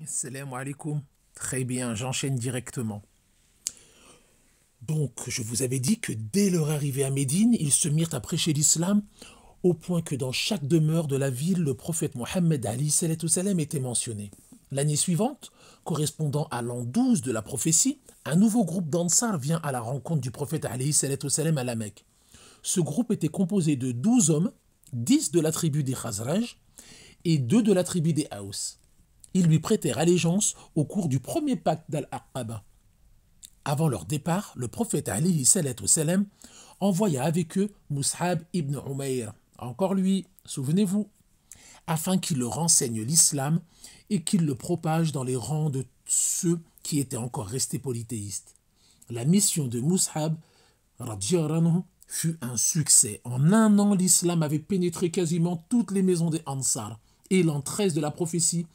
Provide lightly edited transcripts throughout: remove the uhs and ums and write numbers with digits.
Salam alaikum. Très bien, j'enchaîne directement. Donc, je vous avais dit que dès leur arrivée à Médine, ils se mirent à prêcher l'islam, au point que dans chaque demeure de la ville, le prophète Mohammed salam était mentionné. L'année suivante, correspondant à l'an 12 de la prophétie, un nouveau groupe d'Ansar vient à la rencontre du prophète salam à la Mecque. Ce groupe était composé de 12 hommes, 10 de la tribu des Khazraj et 2 de la tribu des Haus. Ils lui prêtèrent allégeance au cours du premier pacte d'Al-Aqaba. Avant leur départ, le prophète salam envoya avec eux Mus'ab ibn Umayr, encore lui, souvenez-vous, afin qu'il leur enseigne l'islam et qu'il le propage dans les rangs de ceux qui étaient encore restés polythéistes. La mission de Mus'ab fut un succès. En un an, l'islam avait pénétré quasiment toutes les maisons des Ansar. Et l'an 13 de la prophétie,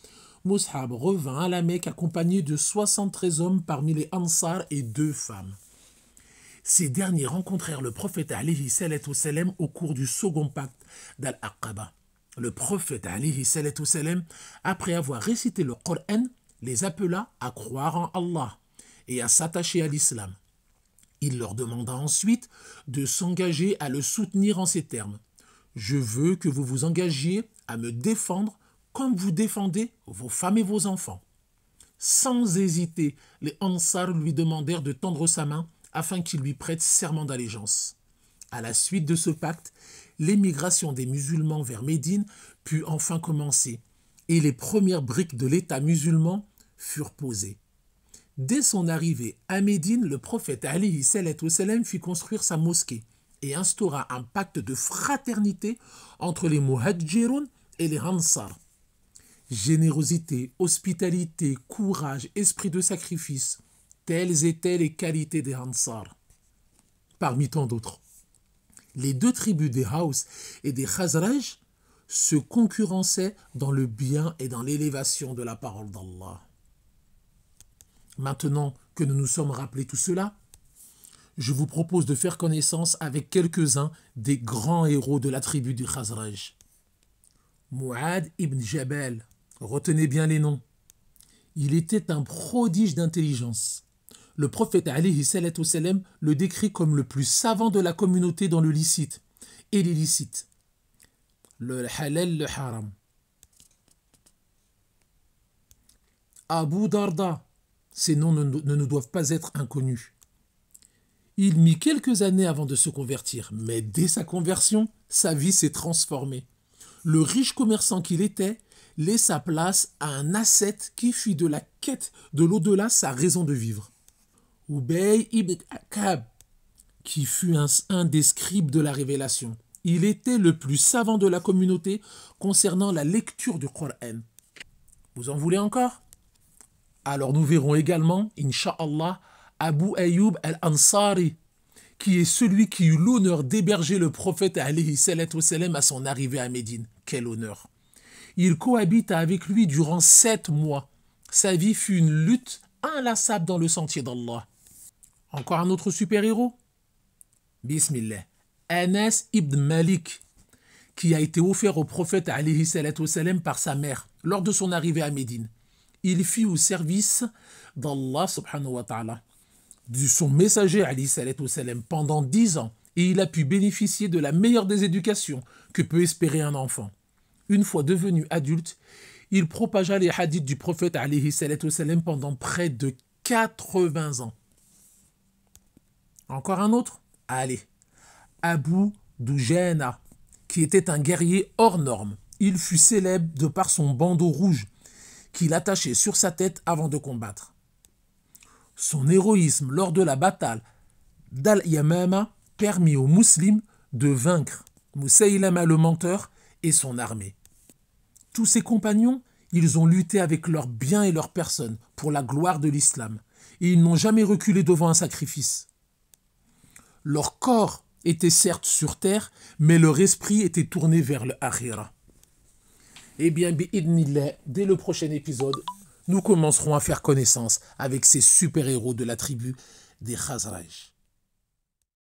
Mus'ab revint à la Mecque accompagné de 73 hommes parmi les Ansar et 2 femmes. Ces derniers rencontrèrent le prophète salam au cours du second pacte d'Al-Aqaba. Le prophète salam, après avoir récité le Coran, les appela à croire en Allah et à s'attacher à l'islam. Il leur demanda ensuite de s'engager à le soutenir en ces termes. « Je veux que vous vous engagiez à me défendre comme vous défendez vos femmes et vos enfants. » Sans hésiter, les Ansar lui demandèrent de tendre sa main afin qu'il lui prête serment d'allégeance. À la suite de ce pacte, l'émigration des musulmans vers Médine put enfin commencer et les premières briques de l'État musulman furent posées. Dès son arrivée à Médine, le prophète salam fit construire sa mosquée et instaura un pacte de fraternité entre les Muhadjiroun et les Ansar. Générosité, hospitalité, courage, esprit de sacrifice, telles étaient les qualités des Ansar. Parmi tant d'autres, les 2 tribus des Haus et des Khazraj se concurrençaient dans le bien et dans l'élévation de la parole d'Allah. Maintenant que nous nous sommes rappelés tout cela, je vous propose de faire connaissance avec quelques-uns des grands héros de la tribu du Khazraj. Mu'ad ibn Jabal, retenez bien les noms. Il était un prodige d'intelligence. Le prophète salam le décrit comme le plus savant de la communauté dans le licite et l'illicite, le halal, le haram. Abu Darda, ces noms ne nous doivent pas être inconnus. Il mit quelques années avant de se convertir, mais dès sa conversion, sa vie s'est transformée. Le riche commerçant qu'il était laissa place à un ascète qui fit de la quête de l'au-delà sa raison de vivre. Ubay ibn Ka'b, qui fut un des scribes de la révélation. Il était le plus savant de la communauté concernant la lecture du Coran. Vous en voulez encore? Alors nous verrons également, Inch'Allah, Abu Ayyub al-Ansari, qui est celui qui eut l'honneur d'héberger le prophète salam à son arrivée à Médine. Quel honneur! Il cohabita avec lui durant 7 mois. Sa vie fut une lutte inlassable dans le sentier d'Allah. Encore un autre super-héros? Bismillah. Anas ibn Malik, qui a été offert au prophète salam par sa mère lors de son arrivée à Médine. Il fut au service d'Allah subhanahu wa ta'ala, de son messager salam pendant 10 ans et il a pu bénéficier de la meilleure des éducations que peut espérer un enfant. Une fois devenu adulte, il propagea les hadiths du prophète salam pendant près de 80 ans. Encore un autre? Allez, Abu Dujana, qui était un guerrier hors norme. Il fut célèbre de par son bandeau rouge qu'il attachait sur sa tête avant de combattre. Son héroïsme lors de la bataille d'Al-Yamama permit aux musulmans de vaincre Musaylama le menteur et son armée. Tous ses compagnons, ils ont lutté avec leurs biens et leurs personnes pour la gloire de l'islam et ils n'ont jamais reculé devant un sacrifice. Leur corps était certes sur terre, mais leur esprit était tourné vers le akhira. Eh bien, bi'idnillah, dès le prochain épisode, nous commencerons à faire connaissance avec ces super-héros de la tribu des Khazraj.